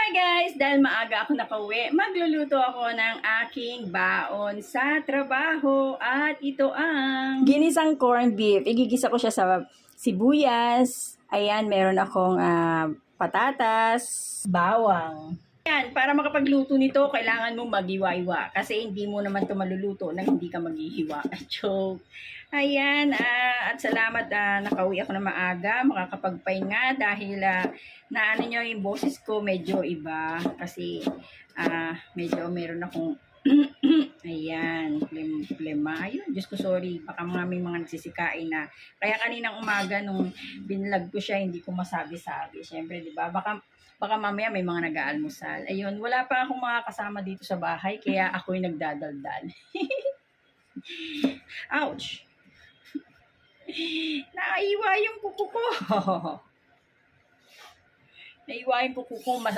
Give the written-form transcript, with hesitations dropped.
Hi guys! Dahil maaga ako nakauwi, magluluto ako ng aking baon sa trabaho. At ito ang ginisang corned beef. Igigisa ko siya sa sibuyas. Ayan, meron akong patatas, bawang. Ayan, para makapagluto nito, kailangan mo maghiwa-hiwa. Kasi hindi mo naman ito maluluto nang hindi ka maghihiwa. Joke. Ayan, at salamat nakauwi ako na maaga, makakapagpahinga dahil naano nyo yung boses ko medyo iba kasi medyo meron akong ayan, plema. Ayun, Diyos ko sorry, baka may mga nagsisikain na. Kaya kaninang umaga nung binlog ko siya, hindi ko masabi-sabi. Siyempre, di ba? Baka mamaya may mga nag-aalmusal. Ayun, wala pa akong mga kasama dito sa bahay, kaya ako'y nagdadaldal. Ouch! Naiwa yung kuko ko. Naiwa yung kuko ko.